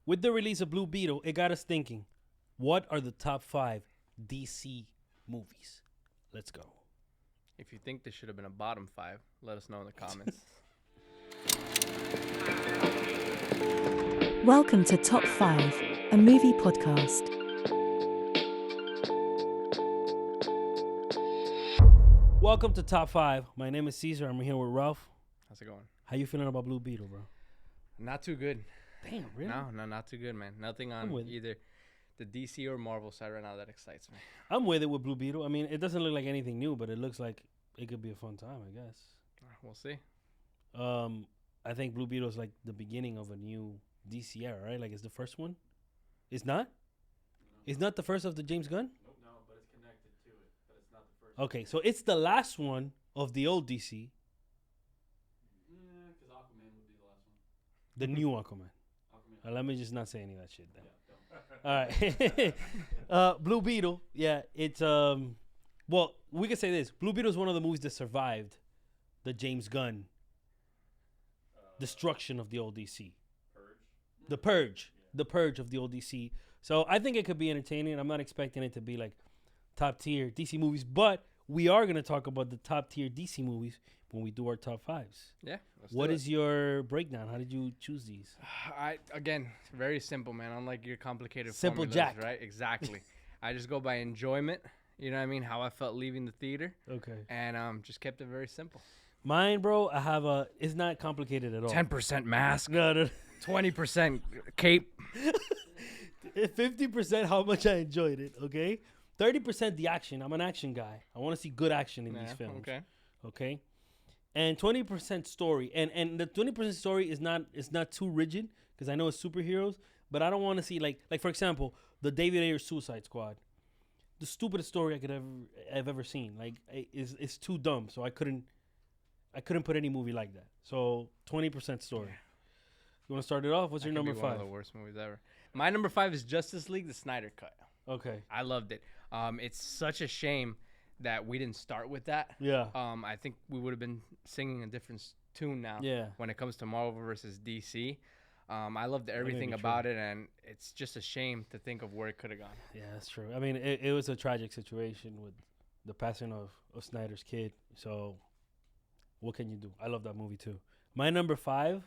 With the release of Blue Beetle, it got us thinking, what are the top 5 DC movies? Let's go. If you think this should have been a bottom 5, let us know in the comments. Welcome to Top 5, a movie podcast. Welcome to Top 5. My name is Caesar. I'm here with Ralph. How's it going? How you feeling about Blue Beetle, bro? Not too good. Damn, really? No, not too good, man. Nothing on either the DC or Marvel side right now that excites me. I'm with it with Blue Beetle. I mean, it doesn't look like anything new, but it looks like it could be a fun time, I guess. We'll see. I think Blue Beetle is like the beginning of a new DC era, right? Like it's the first one. It's not. No. It's not the first of the James Gunn. Nope. No, but it's connected to it. But it's not the first. Okay, so it's the last one of the old DC. Yeah, because Aquaman would be the last one. The new Aquaman. Aquaman. Let me just not say any of that shit then. Yeah, All right. Blue Beetle. Yeah, it's well, we could say this. Blue Beetle is one of the movies that survived the James Gunn destruction of the old DC. Purge. The Purge. Yeah. The Purge of the old DC. So I think it could be entertaining. I'm not expecting it to be like top tier DC movies, but we are going to talk about the top tier DC movies when we do our top 5s. Yeah. What is your breakdown? How did you choose these? Again, very simple, man. Unlike your complicated Simple formulas, Jack. right? Exactly. I just go by enjoyment. You know what I mean? How I felt leaving the theater. Okay. And just kept it very simple. Mine, bro, I have it's not complicated at all. 10% mask. No. 20% cape. 50% how much I enjoyed it, okay? 30% the action. I'm an action guy. I want to see good action in these films. Okay? And 20% story. And the 20% story is not too rigid because I know it's superheroes, but I don't want to see like for example, the David Ayer Suicide Squad. The stupidest story I've ever seen. Like it's too dumb, so I couldn't put any movie like that. So 20% story. Yeah. You want to start it off? What's your number 5? One of the worst movies ever. My number 5 is Justice League: The Snyder Cut. Okay. I loved it. It's such a shame that we didn't start with that. Yeah. I think we would have been singing a different tune now. Yeah. When it comes to Marvel versus DC. I loved everything about it, and it's just a shame to think of where it could have gone. Yeah, that's true. I mean, it was a tragic situation with the passing of Snyder's kid. So what can you do? I love that movie too. My number 5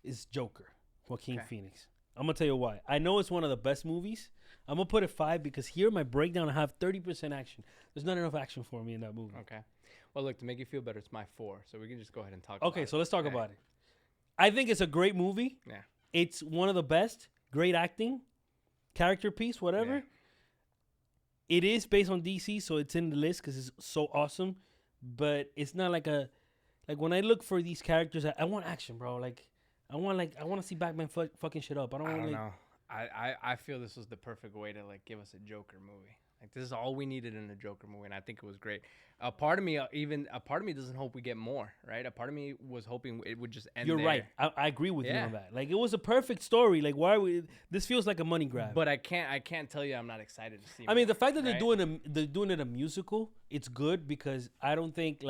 is Joker, Joaquin Phoenix. I'm going to tell you why. I know it's one of the best movies. I'm going to put it 5 because here in my breakdown, I have 30% action. There's not enough action for me in that movie. Okay. Well, look, to make you feel better, it's my 4, so we can just go ahead and talk about it. Okay, so let's talk about it. I think it's a great movie. Yeah. It's one of the best. Great acting, character piece, whatever. Yeah. It is based on DC, so it's in the list because it's so awesome. But it's not like when I look for these characters, I want action, bro. I want to see Batman fucking shit up. I don't know. I feel this was the perfect way to give us a Joker movie. Like this is all we needed in a Joker movie, and I think it was great. A part of me doesn't hope we get more, right? A part of me was hoping it would just end. You're there. right. I agree with you on that. Like it was a perfect story. Like why are we? This feels like a money grab. But I can't tell you I'm not excited to see. I mean, the fact that they're doing it a musical, it's good because I don't think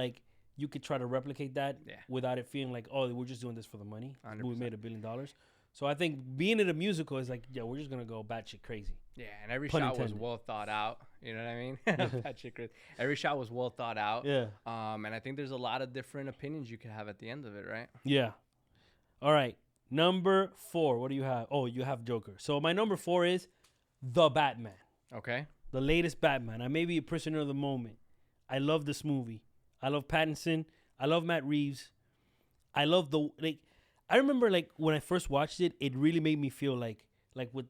you could try to replicate that without it feeling like, oh, we're just doing this for the money. We made $1 billion. So I think being in a musical is like, yeah, we're just going to go batshit crazy. Yeah, and every shot was well thought out. You know what I mean? Batshit crazy. Every shot was well thought out. Yeah. And I think there's a lot of different opinions you could have at the end of it, right? Yeah. All right. Number 4. What do you have? Oh, you have Joker. So my number 4 is The Batman. Okay. The latest Batman. I may be a prisoner of the moment. I love this movie. I love Pattinson. I love Matt Reeves. I love I remember when I first watched it, it really made me feel like with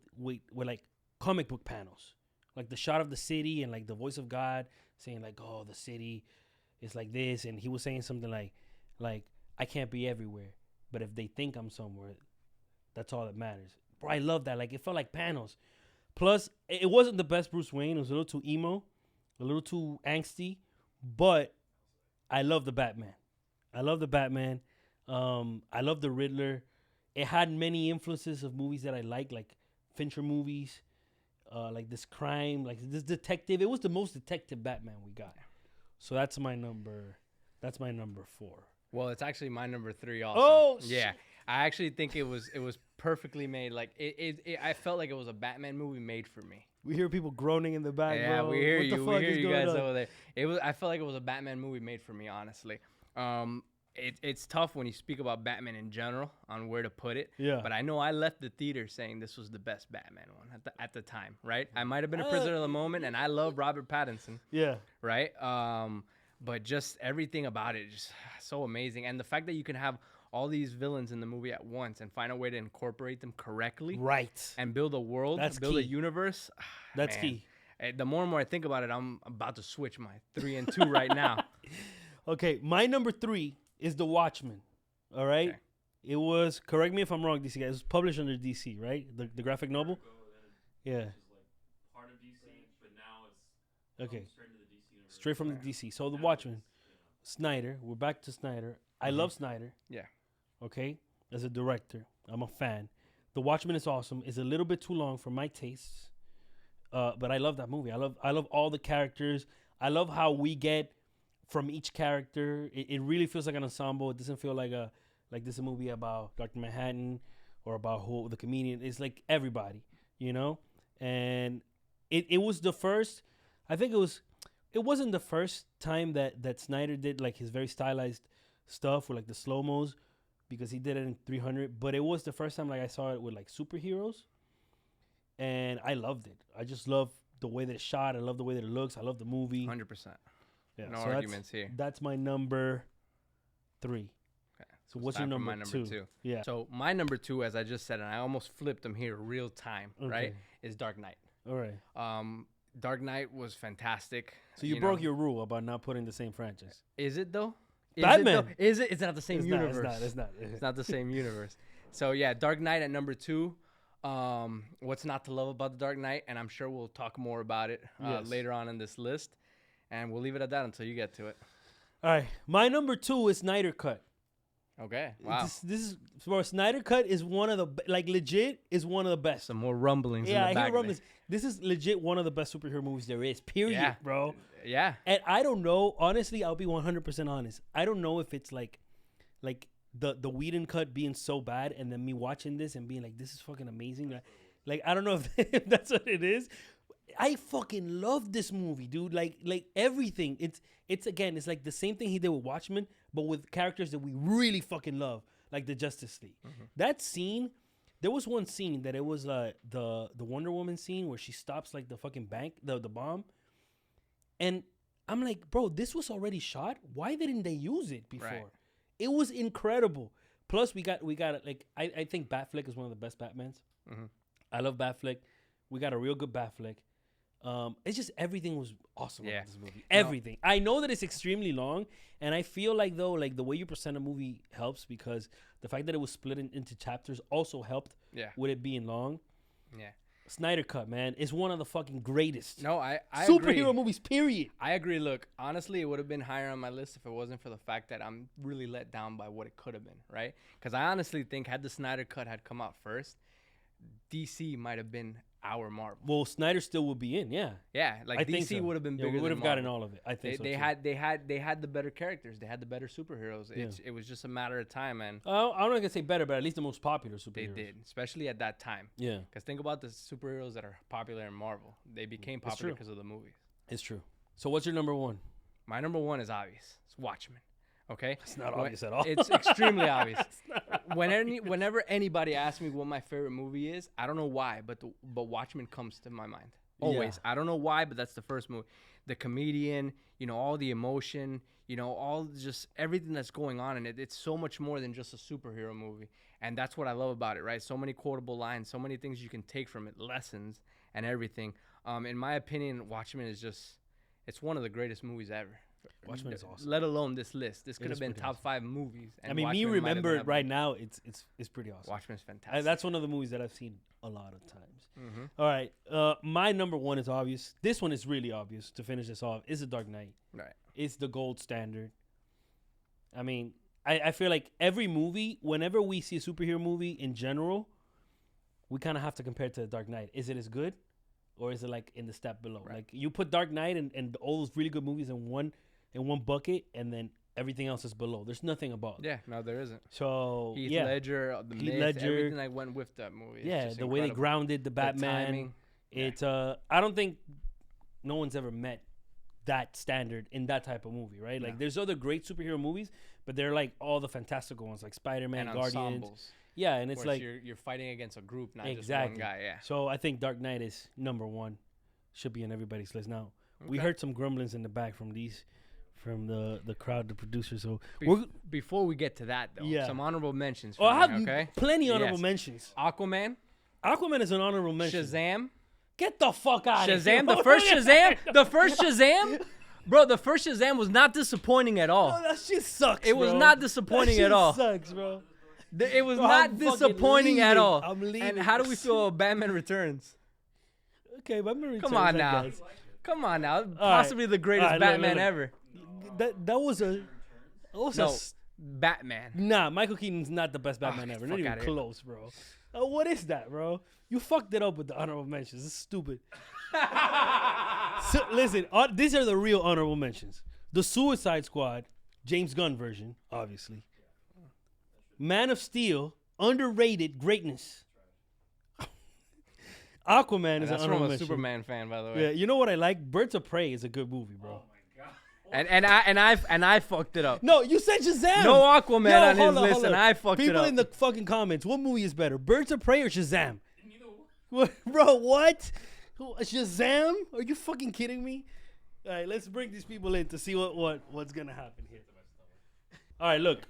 comic book panels, like the shot of the city and the voice of God saying oh, the city is like this, and he was saying something like I can't be everywhere, but if they think I'm somewhere, that's all that matters. Bro, I love that. It felt like panels. Plus, it wasn't the best Bruce Wayne. It was a little too emo, a little too angsty, but I love the Batman. I love the Batman. I love the Riddler. It had many influences of movies that I like Fincher movies, this crime, this detective. It was the most detective Batman we got. So that's my number 4. Well, it's actually my number 3 also. Oh, yeah. I actually think it was perfectly made. Like I felt like it was a Batman movie made for me. We hear people groaning in the back. Yeah, bro. we hear What the you. fuck We hear is you going guys on? over there. I felt like it was a Batman movie made for me, honestly. It's tough when you speak about Batman in general on where to put it. Yeah. But I know I left the theater saying this was the best Batman one at the time, right? I might have been a prisoner of the moment, and I love Robert Pattinson, Yeah. right? But just everything about it is just so amazing, and the fact that you can have all these villains in the movie at once and find a way to incorporate them correctly, Right. and build a world, That's build a key. universe. That's man. key. The more and more I think about it, I'm about to switch my 3 and 2 right now. Okay, my number 3 is The Watchmen. All right? Okay. It was, correct me if I'm wrong, DC guys. It was published under DC, right? The graphic novel? Yeah. Which is like part of DC, but now it's Okay. straight into the DC universe. Straight from the DC. So The Watchmen. Snyder. We're back to Snyder. I love Snyder. Yeah. Okay? As a director. I'm a fan. The Watchmen is awesome. It's a little bit too long for my tastes. But I love that movie. I love all the characters. I love how we get from each character. It really feels like an ensemble. It doesn't feel like this is a movie about Dr. Manhattan or about who the comedian. It's like everybody, you know? And it was the first, I think it wasn't the first time that Snyder did like his very stylized stuff with like the slow-mos, because he did it in 300, but it was the first time like I saw it with like superheroes, and I loved it. I just love the way that it's shot. I love the way that it looks. I love the movie. 100%. Yeah, No so arguments here. That's my number 3. Okay. So It's what's your time for number, my number 2? 2? Yeah. So my number 2, as I just said, and I almost flipped them here real time, right, Okay. is Dark Knight. All right. Dark Knight was fantastic. So you broke your rule about not putting the same franchise. Is it though? Batman. Is it? It's not the same It's universe. It's not. It's not the same universe. So yeah, Dark Knight at number 2. What's not to love about the Dark Knight? And I'm sure we'll talk more about it Yes. later on in this list. And we'll leave it at that until you get to it. All right. My number 2 is Snyder Cut. Okay. Wow. This is for Snyder Cut is one of the like legit is one of the best. Some more rumblings. Yeah, in the I back hear rumblings. This is legit one of the best superhero movies there is. Period, Yeah. bro. Yeah. And I don't know. Honestly, I'll be 100% honest. I don't know if it's like the Whedon cut being so bad, and then me watching this and being like, this is fucking amazing. Like I don't know if that's what it is. I fucking love this movie, dude. Like everything. It's again, it's like the same thing he did with Watchmen, but with characters that we really fucking love, like the Justice League. That scene, there was one scene that it was the Wonder Woman scene where she stops like the fucking bank, the bomb, and I'm like, bro, this was already shot. Why didn't they use it before? Right. It was incredible. Plus, we got like I think Batfleck is one of the best Batmans. I love Batfleck. We got a real good Batfleck. It's just everything was awesome about this movie. Everything. I know that it's extremely long, and I feel like though, like the way you present a movie helps, because the fact that it was split into chapters also helped. Yeah. With it being long. Yeah. Snyder Cut, man, is one of the fucking greatest. No, I superhero agree. movies. Period. I agree. Look, honestly, it would have been higher on my list if it wasn't for the fact that I'm really let down by what it could have been, right? Because I honestly think had the Snyder Cut had come out first, DC might have been our Marvel. Well, Snyder still would be in, yeah. Yeah, like I think DC so. would have been Yeah, bigger. we would than have gotten Marvel. all of it. I think so They too. had the better characters. They had the better superheroes. It was just a matter of time, and I'm not gonna say better, but at least the most popular they superheroes. did, especially at that time. Yeah, Because think about the superheroes that are popular in Marvel. They became It's popular true. because of the movies. it's true. So what's your number 1? My number 1 is obvious. It's Watchmen. Okay, It's not obvious at all. It's extremely obvious. Whenever anybody asks me what my favorite movie is, I don't know why, but Watchmen comes to my mind always. Yeah. I don't know why, but that's the first movie. The comedian, all the emotion, all just everything that's going on in it. It's so much more than just a superhero movie, and that's what I love about it. Right? So many quotable lines, so many things you can take from it, lessons and everything. In my opinion, Watchmen is it's one of the greatest movies ever. Watchmen is awesome. Let alone this list. This could is have been pretty top 5 movies. I and mean, me Watchmen might have remember been it right now. It's pretty awesome. Watchmen's fantastic. That's one of the movies that I've seen a lot of times. Mm-hmm. All right, my number 1 is obvious. This one is really obvious. To finish this off, is The Dark Knight. Right. It's the gold standard. I mean, I feel like every movie, whenever we see a superhero movie in general, we kind of have to compare it to The Dark Knight. Is it as good, or is it like in the step below? Right. Like you put Dark Knight and all those really good movies in one bucket, and then everything else is below. There's nothing above. Yeah, no, there isn't. So Heath yeah, Ledger, the Heath myth, Ledger. everything that went with that movie. yeah, Is the way they incredible. grounded the Batman. timing. Yeah. It's I don't think no one's ever met that standard in that type of movie, right? Like No. there's other great superhero movies, but they're like all the fantastical ones, like Spider-Man, and Guardians. ensembles. Yeah, and it's where like you're fighting against a group, not just exactly. one guy. Yeah. So I think Dark Knight is number one. Should be on everybody's list. Now we Okay. heard some grumblings in the back from the crowd, the producers. So Before we get to that, though, Yeah. some honorable mentions. oh, I For have me, okay. plenty honorable Yes. mentions. Aquaman, Aquaman is an honorable mention. Shazam, Get the fuck out of here. Shazam, the first Shazam, bro. The first Shazam was not disappointing at all. Oh, that shit sucks. It was bro. not disappointing that at all. Sucks, bro. It was Bro, not I'm fucking disappointing at leaving. all. I'm leaving. And how do we feel about Batman Returns? Okay, Batman Returns. Come on I now. guess. Come on now. Possibly the greatest All right, look, Batman look. ever. That was a. No, Batman. Nah, Michael Keaton's not the best Batman ever. Not fuck even outta here. close, bro. What is that, bro? You fucked it up with the honorable mentions. This is stupid. So, listen, these are the real honorable mentions. The Suicide Squad, James Gunn version, obviously. Man of Steel, underrated greatness. Aquaman is an That's from honorable a mention. Superman fan, by the way. Yeah, you know what I like? Birds of Prey is a good movie, bro. And I fucked it up. No, you said Shazam. No Aquaman Yo, on his list, and I fucked it People up. in the fucking comments, what movie is better, Birds of Prey or Shazam? Bro, what? Shazam? Are you fucking kidding me? All right, let's bring these people in to see what's gonna happen here. All right, look,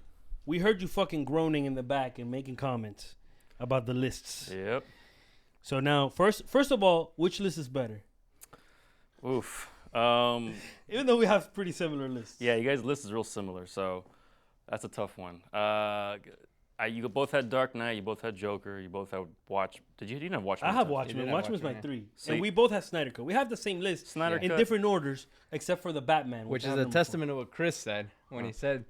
we heard you fucking groaning in the back and making comments about the lists. Yep. So now, first of all, which list is better? Oof. Even though we have pretty similar lists. Yeah, you guys' list is real similar, so that's a tough one. You both had Dark Knight, you both had Joker, you both had Watch. You didn't have Watchmen? I have did Watchmen. have Watchmen's my Watchmen, 3. So and you- we both have Snyder Cut. We have the same list Snyder in Cut. different orders, except for the Batman. Which I is have a number 4. testament to what Chris said when he said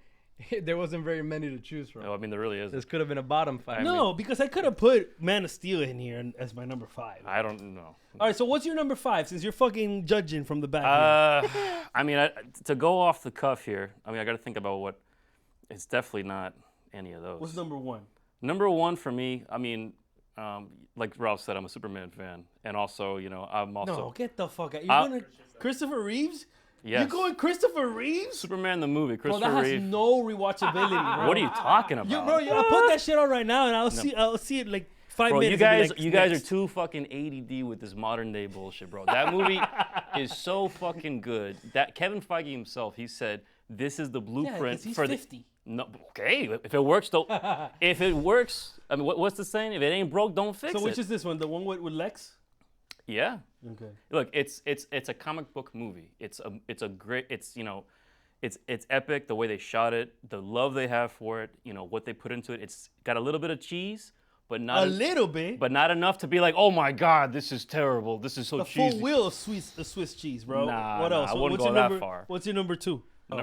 there wasn't very many to choose from. No, I mean, there really is. This could have been a bottom 5. No, because I could have put Man of Steel in here as my number 5. I don't know. All right, so what's your number 5 since you're fucking judging from the back? Here? I mean, to go off the cuff here, I mean, I got to think about what. It's definitely not any of those. What's number 1? Number one for me, I mean, like Ralph said, I'm a Superman fan. And also, I'm also. No, get the fuck out. You're Uh, going to Christopher Reeves? Yes. You're going Christopher Reeves? Superman the movie, Bro, Christopher that has Reeve. no rewatchability, bro. What are you talking about? I'll put that shit on right now, and I'll see it like 5 Bro, minutes. you and be guys, like, you guys are next. too fucking ADD with this modern day bullshit, bro. That movie is so fucking good. That Kevin Feige himself, he said, this is the Yeah, blueprint 'cause he's for 50. No, okay. If it works, though. If it works, I mean, what's the saying? If it ain't broke, don't fix So it. which is this one? The one with Lex? Yeah. Okay. Look, it's a comic book movie. It's a great. It's epic. The way they shot it, the love they have for it. What they put into it. It's got a little bit of cheese, but not A little bit. but not enough to be like, oh my god, this is terrible. This is so The cheesy. full wheel of Swiss cheese, bro. Nah, what nah, else? I wouldn't What's go your that number, far. What's your number 2?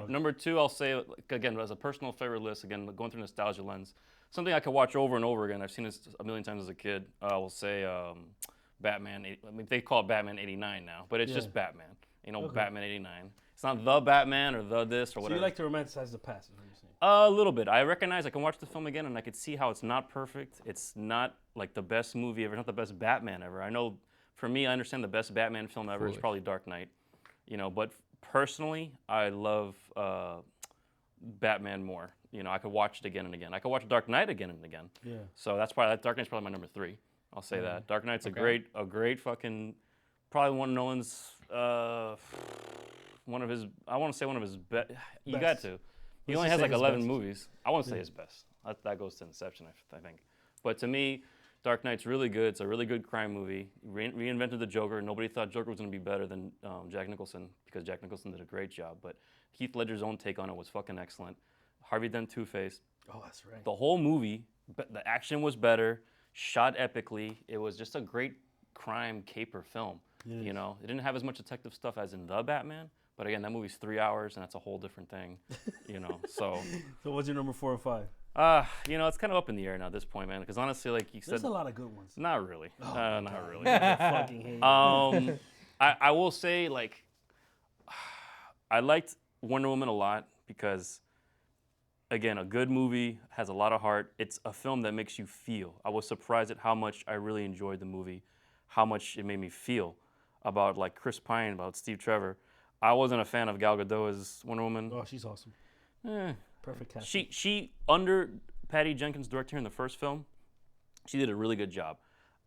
Number 2, I'll say, again, as a personal favorite list, again, going through nostalgia lens, something I could watch over and over again. I've seen this a million times as a kid. I will say Batman. I mean, they call it Batman 89 now, but it's just Batman. Batman 89. It's not the Batman or the this or So whatever. you like to romanticize the past, is what you're saying. A little bit. I recognize I can watch the film again and I could see how it's not perfect. It's not like the best movie ever, not the best Batman ever. I know, for me, I understand the best Batman film ever is probably Dark Knight. But personally, I love Batman more. I could watch it again and again. I could watch Dark Knight again and again. Yeah. So that's why Dark Knight's probably my number 3. I'll say that. Dark Knight's a great fucking, probably one of Nolan's, one of his best. You got to. He Let's only just has say like his 11 best. movies. I won't say his best. That goes to Inception, I think. But to me, Dark Knight's really good. It's a really good crime movie. Reinvented the Joker. Nobody thought Joker was going to be better than Jack Nicholson because Jack Nicholson did a great job. But Heath Ledger's own take on it was fucking excellent. Harvey Dent Two-Face. Oh, that's right. The whole movie, the action was better, shot epically. It was just a great crime caper film. Yes. It didn't have as much detective stuff as in The Batman. But again, that movie's 3 hours, and that's a whole different thing. So So what's your number 4 and 5? it's kind of up in the air now at this point, man. Because honestly, like you said, There's a lot of good ones. not really. Not really. I fucking hate it. I will say, like, I liked Wonder Woman a lot because again, a good movie, has a lot of heart. It's a film that makes you feel. I was surprised at how much I really enjoyed the movie, how much it made me feel about like Chris Pine, about Steve Trevor. I wasn't a fan of Gal Gadot as Wonder Woman. Oh, she's awesome. Eh. Perfect casting. She under Patty Jenkins' director in the first film, she did a really good job.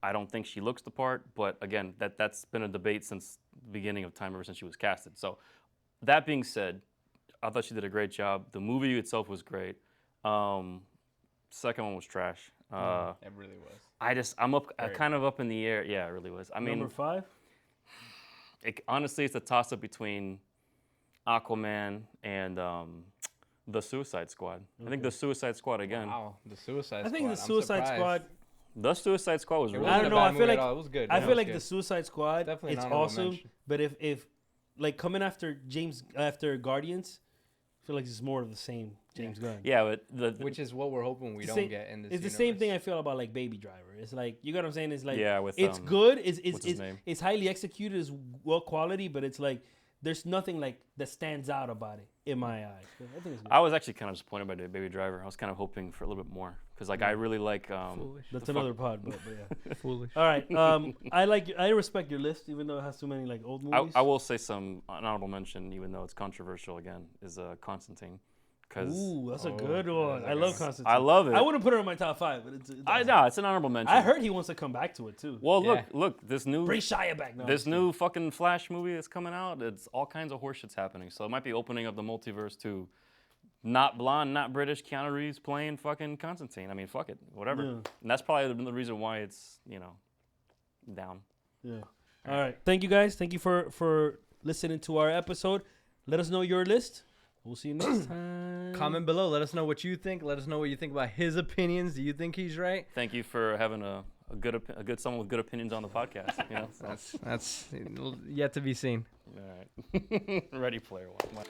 I don't think she looks the part, but again, that's been a debate since the beginning of time, ever since she was casted. So, that being said, I thought she did a great job. The movie itself was great. Second one was trash. It really was. I'm kind of up in the air. Yeah, it really was. I mean, Number 5. honestly, it's a toss up between Aquaman and the Suicide Squad. I think the Suicide Squad again. Wow, the Suicide Squad. I think the I'm Suicide surprised. Squad. The Suicide Squad was It really I wasn't don't a know. bad I feel movie like at all. It was good. I It feel was like good. the Suicide Squad. Definitely an It's honorable awesome, mention. but if like coming after Guardians, I feel like it's more of the same James Gunn. Yeah, but Which is what we're hoping we It's the don't same- get in this. It's the same thing I feel about like Baby Driver. It's like, you got what I'm saying? It's like, Yeah, with, it's good. what's his name? It's highly executed. It's well quality, but it's like there's nothing like that stands out about it in my eyes. So I think it's good. I was actually kind of disappointed by the Baby Driver. I was kind of hoping for a little bit more because like I really like. Foolish. That's the another pod, but yeah. Foolish. All right. I respect your list, even though it has too many like old movies. I will say some honorable mention, even though it's controversial again, is Constantine. Cause Ooh, that's a Oh, good that one. is a I good love one. Constantine. I love it. I wouldn't put it in my top 5, but it's I awesome. know it's an honorable mention. I heard he wants to come back to it too. Well, Yeah. look, this new Bring Shia back now. this new fucking Flash movie that's coming out. It's all kinds of horseshit's happening. So it might be opening up the multiverse to not blonde, not British Keanu Reeves playing fucking Constantine. I mean, fuck it, whatever. Yeah. And that's probably the reason why it's down. Yeah. All right. Thank you guys. Thank you for listening to our episode. Let us know your list. We'll see you next time. Comment below. Let us know what you think. Let us know what you think about his opinions. Do you think he's right? Thank you for having a good someone with good opinions on the podcast. So. That's yet to be seen. All right. Ready Player One.